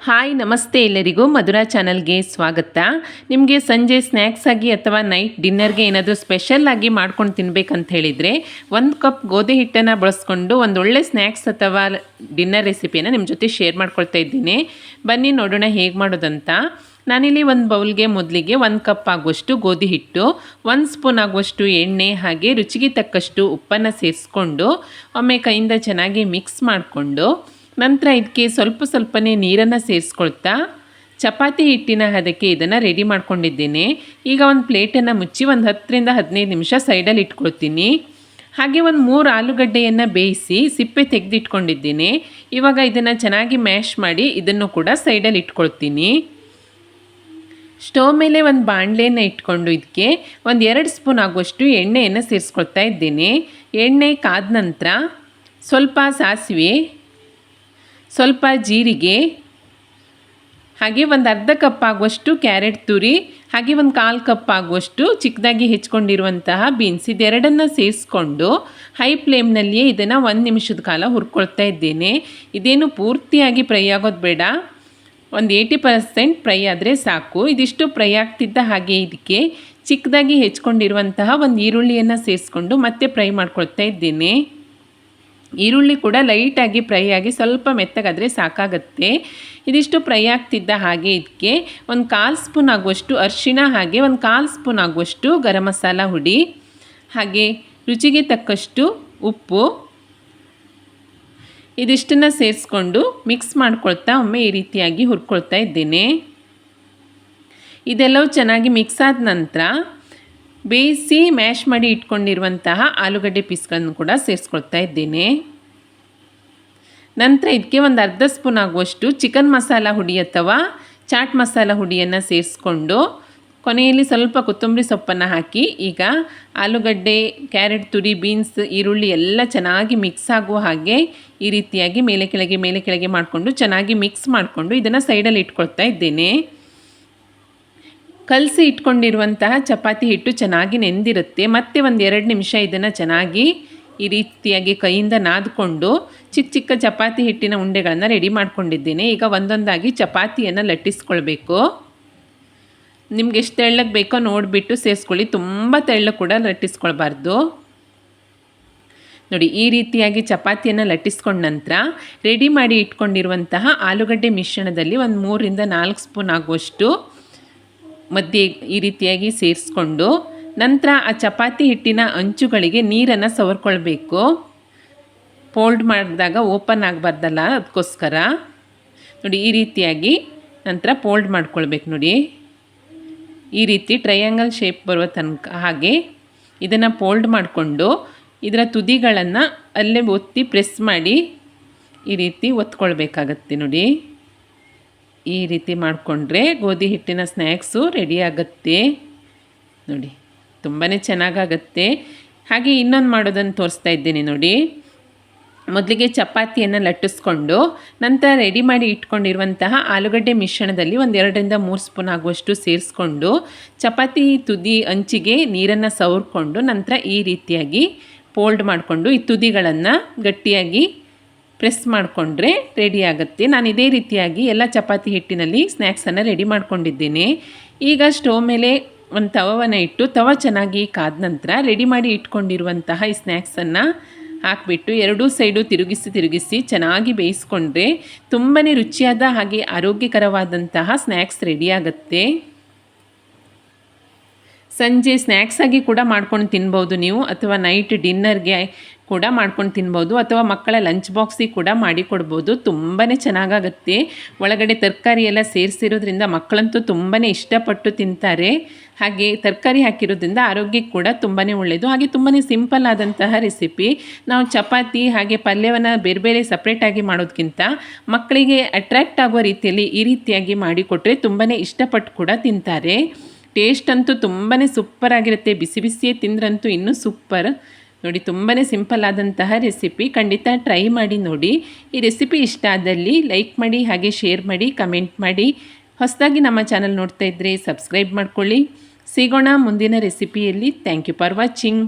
Hi ನಮಸ್ತೆ ಎಲ್ಲರಿಗೂ ಮಧುರಾ ಚಾನಲ್ಗೆ ಸ್ವಾಗತ. ನಿಮಗೆ ಸಂಜೆ ಸ್ನ್ಯಾಕ್ಸ್ ಆಗಿ ಅಥವಾ ನೈಟ್ ಡಿನ್ನರ್ಗೆ ಏನಾದರೂ ಸ್ಪೆಷಲ್ ಆಗಿ ಮಾಡ್ಕೊಂಡು ತಿನ್ನಬೇಕಂತ ಹೇಳಿದರೆ 1 ಕಪ್ ಗೋಧಿ ಹಿಟ್ಟನ್ನು ಬಳಸ್ಕೊಂಡು ಒಂದು ಒಳ್ಳೆ ಸ್ನ್ಯಾಕ್ಸ್ ಅಥವಾ ಡಿನ್ನರ್ ರೆಸಿಪಿಯನ್ನು ನಿಮ್ಮ ಜೊತೆ ಶೇರ್ ಮಾಡ್ಕೊಳ್ತಾ ಇದ್ದೀನಿ. ಬನ್ನಿ ನೋಡೋಣ ಹೇಗೆ ಮಾಡೋದಂತ. ನಾನಿಲ್ಲಿ ಒಂದು ಬೌಲ್ಗೆ ಮೊದಲಿಗೆ 1 ಕಪ್ ಆಗುವಷ್ಟು ಗೋಧಿ ಹಿಟ್ಟು, 1 ಸ್ಪೂನ್ ಆಗುವಷ್ಟು ಎಣ್ಣೆ ಹಾಗೆ ರುಚಿಗೆ ತಕ್ಕಷ್ಟು ಉಪ್ಪನ್ನು ಸೇರಿಸ್ಕೊಂಡು ಒಮ್ಮೆ ಕೈಯಿಂದ ಚೆನ್ನಾಗಿ ಮಿಕ್ಸ್ ಮಾಡಿಕೊಂಡು ನಂತರ ಇದಕ್ಕೆ ಸ್ವಲ್ಪನೇ ನೀರನ್ನು ಸೇರಿಸ್ಕೊಳ್ತಾ ಚಪಾತಿ ಹಿಟ್ಟಿನ ಹದಕ್ಕೆ ಇದನ್ನು ರೆಡಿ ಮಾಡ್ಕೊಂಡಿದ್ದೇನೆ. ಈಗ ಒಂದು ಪ್ಲೇಟನ್ನು ಮುಚ್ಚಿ ಒಂದು 10 ರಿಂದ 15 ನಿಮಿಷ ಸೈಡಲ್ಲಿ ಇಟ್ಕೊಳ್ತೀನಿ. ಹಾಗೆ ಒಂದು 3 ಆಲೂಗಡ್ಡೆಯನ್ನು ಬೇಯಿಸಿ ಸಿಪ್ಪೆ ತೆಗೆದಿಟ್ಕೊಂಡಿದ್ದೀನಿ. ಇವಾಗ ಇದನ್ನು ಚೆನ್ನಾಗಿ ಮ್ಯಾಶ್ ಮಾಡಿ ಇದನ್ನು ಕೂಡ ಸೈಡಲ್ಲಿ ಇಟ್ಕೊಳ್ತೀನಿ. ಸ್ಟವ್ ಮೇಲೆ ಒಂದು ಬಾಣಲೆಯನ್ನು ಇಟ್ಕೊಂಡು ಇದಕ್ಕೆ ಒಂದು 2 ಸ್ಪೂನ್ ಆಗುವಷ್ಟು ಎಣ್ಣೆಯನ್ನು ಸೇರಿಸ್ಕೊಳ್ತಾ ಇದ್ದೀನಿ. ಎಣ್ಣೆ ಕಾದ ನಂತರ ಸ್ವಲ್ಪ ಸಾಸಿವೆ, ಸ್ವಲ್ಪ ಜೀರಿಗೆ, ಹಾಗೆ ಒಂದು ಅರ್ಧ ಕಪ್ ಆಗುವಷ್ಟು ಕ್ಯಾರೆಟ್ ತುರಿ, ಹಾಗೆ ಒಂದು 1/4 ಕಪ್ ಆಗುವಷ್ಟು ಚಿಕ್ಕದಾಗಿ ಹೆಚ್ಕೊಂಡಿರುವಂತಹ ಬೀನ್ಸ್, ಇದೆರಡನ್ನು ಸೇರಿಸ್ಕೊಂಡು ಹೈ ಫ್ಲೇಮ್ನಲ್ಲಿಯೇ ಇದನ್ನು 1 ನಿಮಿಷದ ಕಾಲ ಹುರ್ಕೊಳ್ತಾ ಇದ್ದೇನೆ. ಇದೇನು ಪೂರ್ತಿಯಾಗಿ ಫ್ರೈ ಆಗೋದು ಬೇಡ, ಒಂದು 80% ಫ್ರೈ ಆದರೆ ಸಾಕು. ಇದಿಷ್ಟು ಫ್ರೈ ಆಗ್ತಿದ್ದ ಹಾಗೆ ಇದಕ್ಕೆ ಚಿಕ್ಕದಾಗಿ ಹೆಚ್ಕೊಂಡಿರುವಂತಹ ಒಂದು ಈರುಳ್ಳಿಯನ್ನು ಸೇರಿಸ್ಕೊಂಡು ಮತ್ತೆ ಫ್ರೈ ಮಾಡ್ಕೊಳ್ತಾ ಇದ್ದೇನೆ. ಈರುಳ್ಳಿ ಕೂಡ ಲೈಟಾಗಿ ಫ್ರೈ ಆಗಿ ಸ್ವಲ್ಪ ಮೆತ್ತಗಾದರೆ ಸಾಕಾಗತ್ತೆ. ಇದಿಷ್ಟು ಫ್ರೈ ಆಗ್ತಿದ್ದ ಹಾಗೆ ಇದಕ್ಕೆ ಒಂದು 1/4 ಸ್ಪೂನ್ ಆಗುವಷ್ಟು ಅರಿಶಿಣ, ಹಾಗೆ ಒಂದು 1/4 ಸ್ಪೂನ್ ಆಗುವಷ್ಟು ಗರಂ ಮಸಾಲ ಹುಡಿ, ಹಾಗೆ ರುಚಿಗೆ ತಕ್ಕಷ್ಟು ಉಪ್ಪು, ಇದಿಷ್ಟನ್ನು ಸೇರಿಸ್ಕೊಂಡು ಮಿಕ್ಸ್ ಮಾಡ್ಕೊಳ್ತಾ ಒಮ್ಮೆ ಈ ರೀತಿಯಾಗಿ ಹುರ್ಕೊಳ್ತಾ ಇದ್ದೇನೆ. ಇದೆಲ್ಲವೂ ಚೆನ್ನಾಗಿ ಮಿಕ್ಸ್ ಆದ ನಂತರ ಬೇಯಿಸಿ ಮ್ಯಾಶ್ ಮಾಡಿ ಇಟ್ಕೊಂಡಿರುವಂತಹ ಆಲೂಗಡ್ಡೆ ಪೀಸ್ಗಳನ್ನು ಕೂಡ ಸೇರಿಸ್ಕೊಳ್ತಾ ಇದ್ದೇನೆ. ನಂತರ ಇದಕ್ಕೆ ಒಂದು ಅರ್ಧ ಸ್ಪೂನ್ ಆಗುವಷ್ಟು ಚಿಕನ್ ಮಸಾಲ ಹುಡಿ ಅಥವಾ ಚಾಟ್ ಮಸಾಲ ಹುಡಿಯನ್ನು ಸೇರಿಸ್ಕೊಂಡು ಕೊನೆಯಲ್ಲಿ ಸ್ವಲ್ಪ ಕೊತ್ತಂಬರಿ ಸೊಪ್ಪನ್ನು ಹಾಕಿ ಈಗ ಆಲೂಗಡ್ಡೆ, ಕ್ಯಾರೆಟ್ ತುರಿ, ಬೀನ್ಸ್, ಈರುಳ್ಳಿ ಎಲ್ಲ ಚೆನ್ನಾಗಿ ಮಿಕ್ಸ್ ಆಗುವ ಹಾಗೆ ಈ ರೀತಿಯಾಗಿ ಮೇಲೆ ಕೆಳಗೆ ಮಾಡಿಕೊಂಡು ಚೆನ್ನಾಗಿ ಮಿಕ್ಸ್ ಮಾಡಿಕೊಂಡು ಇದನ್ನು ಸೈಡಲ್ಲಿ ಇಟ್ಕೊಳ್ತಾ ಇದ್ದೇನೆ. ಕಲಸಿ ಇಟ್ಕೊಂಡಿರುವಂತಹ ಚಪಾತಿ ಹಿಟ್ಟು ಚೆನ್ನಾಗಿ ನೆಂದಿರುತ್ತೆ. ಮತ್ತೆ ಒಂದು 2 ನಿಮಿಷ ಇದನ್ನು ಚೆನ್ನಾಗಿ ಈ ರೀತಿಯಾಗಿ ಕೈಯಿಂದ ನಾದ್ಕೊಂಡು ಚಿಕ್ಕ ಚಪಾತಿ ಹಿಟ್ಟಿನ ಉಂಡೆಗಳನ್ನು ರೆಡಿ ಮಾಡ್ಕೊಂಡಿದ್ದೇನೆ. ಈಗ ಒಂದೊಂದಾಗಿ ಚಪಾತಿಯನ್ನು ಲಟ್ಟಿಸ್ಕೊಳ್ಬೇಕು. ನಿಮ್ಗೆ ಎಷ್ಟು ತೆಳ್ಳಗೆ ಬೇಕೋ ನೋಡಿಬಿಟ್ಟು ಸೇರಿಸ್ಕೊಳ್ಳಿ, ತುಂಬ ತೆಳ್ಳಗೆ ಕೂಡ ಲಟ್ಟಿಸ್ಕೊಳ್ಬಾರ್ದು. ನೋಡಿ, ಈ ರೀತಿಯಾಗಿ ಚಪಾತಿಯನ್ನು ಲಟ್ಟಿಸ್ಕೊಂಡ ನಂತರ ರೆಡಿ ಮಾಡಿ ಇಟ್ಕೊಂಡಿರುವಂತಹ ಆಲೂಗಡ್ಡೆ ಮಿಶ್ರಣದಲ್ಲಿ ಒಂದು 3 ರಿಂದ 4 ಸ್ಪೂನ್ ಆಗುವಷ್ಟು ಮಧ್ಯೆ ಈ ರೀತಿಯಾಗಿ ಸೇರಿಸ್ಕೊಂಡು ನಂತರ ಆ ಚಪಾತಿ ಹಿಟ್ಟಿನ ಅಂಚುಗಳಿಗೆ ನೀರನ್ನು ಸವರ್ಕೊಳ್ಬೇಕು. ಫೋಲ್ಡ್ ಮಾಡಿದಾಗ ಓಪನ್ ಆಗಬಾರ್ದಲ್ಲ, ಅದಕ್ಕೋಸ್ಕರ ನೋಡಿ ಈ ರೀತಿಯಾಗಿ ನಂತರ ಫೋಲ್ಡ್ ಮಾಡ್ಕೊಳ್ಬೇಕು. ನೋಡಿ ಈ ರೀತಿ ಟ್ರಯಾಂಗಲ್ ಶೇಪ್ ಬರುವ ತನಕ ಹಾಗೆ ಇದನ್ನು ಫೋಲ್ಡ್ ಮಾಡಿಕೊಂಡು ಇದರ ತುದಿಗಳನ್ನು ಅಲ್ಲೇ ಒತ್ತಿ ಪ್ರೆಸ್ ಮಾಡಿ ಈ ರೀತಿ ಒತ್ಕೊಳ್ಬೇಕಾಗತ್ತೆ. ನೋಡಿ ಈ ರೀತಿ ಮಾಡಿಕೊಂಡ್ರೆ ಗೋಧಿ ಹಿಟ್ಟಿನ ಸ್ನ್ಯಾಕ್ಸು ರೆಡಿ ಆಗುತ್ತೆ. ನೋಡಿ ತುಂಬಾ ಚೆನ್ನಾಗಾಗತ್ತೆ. ಹಾಗೆ ಇನ್ನೊಂದು ಮಾಡೋದನ್ನು ತೋರಿಸ್ತಾ ಇದ್ದೇನೆ. ನೋಡಿ, ಮೊದಲಿಗೆ ಚಪಾತಿಯನ್ನು ಲಟ್ಟಿಸ್ಕೊಂಡು ನಂತರ ರೆಡಿ ಮಾಡಿ ಇಟ್ಕೊಂಡಿರುವಂತಹ ಆಲೂಗಡ್ಡೆ ಮಿಶ್ರಣದಲ್ಲಿ ಒಂದು 2 ರಿಂದ 3 ಸ್ಪೂನ್ ಆಗುವಷ್ಟು ಸೇರಿಸ್ಕೊಂಡು ಚಪಾತಿ ತುದಿ ಅಂಚಿಗೆ ನೀರನ್ನು ಸವರ್ಕೊಂಡು ನಂತರ ಈ ರೀತಿಯಾಗಿ ಫೋಲ್ಡ್ ಮಾಡಿಕೊಂಡು ಈ ತುದಿಗಳನ್ನು ಗಟ್ಟಿಯಾಗಿ ಪ್ರೆಸ್ ಮಾಡಿಕೊಂಡ್ರೆ ರೆಡಿ ಆಗುತ್ತೆ. ನಾನು ಇದೇ ರೀತಿಯಾಗಿ ಎಲ್ಲ ಚಪಾತಿ ಹಿಟ್ಟಿನಲ್ಲಿ ಸ್ನ್ಯಾಕ್ಸನ್ನು ರೆಡಿ ಮಾಡ್ಕೊಂಡಿದ್ದೇನೆ. ಈಗ ಸ್ಟವ್ ಮೇಲೆ ಒಂದು ತವವನ್ನು ಇಟ್ಟು ಚೆನ್ನಾಗಿ ಕಾದ ನಂತರ ರೆಡಿ ಮಾಡಿ ಇಟ್ಕೊಂಡಿರುವಂತಹ ಈ ಸ್ನ್ಯಾಕ್ಸನ್ನು ಹಾಕಿಬಿಟ್ಟು 2 ಸೈಡು ತಿರುಗಿಸಿ ಚೆನ್ನಾಗಿ ಬೇಯಿಸ್ಕೊಂಡ್ರೆ ತುಂಬಾ ರುಚಿಯಾದ ಹಾಗೆ ಆರೋಗ್ಯಕರವಾದಂತಹ ಸ್ನ್ಯಾಕ್ಸ್ ರೆಡಿ ಆಗುತ್ತೆ. ಸಂಜೆ ಸ್ನ್ಯಾಕ್ಸ್ ಆಗಿ ಕೂಡ ಮಾಡ್ಕೊಂಡು ತಿನ್ಬೋದು ನೀವು, ಅಥವಾ ನೈಟ್ ಡಿನ್ನರ್ಗೆ ಕೂಡ ಮಾಡ್ಕೊಂಡು ತಿನ್ಬೋದು, ಅಥವಾ ಮಕ್ಕಳ ಲಂಚ್ ಬಾಕ್ಸಿಗೆ ಕೂಡ ಮಾಡಿಕೊಡ್ಬೋದು. ತುಂಬಾ ಚೆನ್ನಾಗಾಗುತ್ತೆ. ಒಳಗಡೆ ತರಕಾರಿ ಎಲ್ಲ ಸೇರಿಸಿರೋದ್ರಿಂದ ಮಕ್ಕಳಂತೂ ತುಂಬಾ ಇಷ್ಟಪಟ್ಟು ತಿಂತಾರೆ. ಹಾಗೆ ತರಕಾರಿ ಹಾಕಿರೋದ್ರಿಂದ ಆರೋಗ್ಯಕ್ಕೆ ಕೂಡ ತುಂಬಾ ಒಳ್ಳೆಯದು. ಹಾಗೆ ತುಂಬಾ ಸಿಂಪಲ್ ಆದಂತಹ ರೆಸಿಪಿ. ನಾವು ಚಪಾತಿ ಹಾಗೆ ಪಲ್ಯವನ್ನು ಬೇರೆ ಸಪ್ರೇಟಾಗಿ ಮಾಡೋದಕ್ಕಿಂತ ಮಕ್ಕಳಿಗೆ ಅಟ್ರ್ಯಾಕ್ಟ್ ಆಗುವ ರೀತಿಯಲ್ಲಿ ಈ ರೀತಿಯಾಗಿ ಮಾಡಿಕೊಟ್ರೆ ತುಂಬಾ ಇಷ್ಟಪಟ್ಟು ಕೂಡ ತಿಂತಾರೆ. ಟೇಸ್ಟ್ ಅಂತೂ ತುಂಬಾ ಸೂಪರಾಗಿರುತ್ತೆ. ಬಿಸಿಯೇ ತಿಂದ್ರಂತೂ ಇನ್ನೂ ಸೂಪರ್. ನೋಡಿ, ತುಂಬಾ ಸಿಂಪಲ್ ಆದಂತಹ ರೆಸಿಪಿ. ಖಂಡಿತ ಟ್ರೈ ಮಾಡಿ ನೋಡಿ. ಈ ರೆಸಿಪಿ ಇಷ್ಟ ಆದಲ್ಲಿ ಲೈಕ್ ಮಾಡಿ, ಹಾಗೆ ಶೇರ್ ಮಾಡಿ, ಕಮೆಂಟ್ ಮಾಡಿ. ಹೊಸದಾಗಿ ನಮ್ಮ ಚಾನಲ್ ನೋಡ್ತಾ ಇದ್ದರೆ ಸಬ್ಸ್ಕ್ರೈಬ್ ಮಾಡ್ಕೊಳ್ಳಿ. ಸಿಗೋಣ ಮುಂದಿನ ರೆಸಿಪಿಯಲ್ಲಿ. Thank you for watching.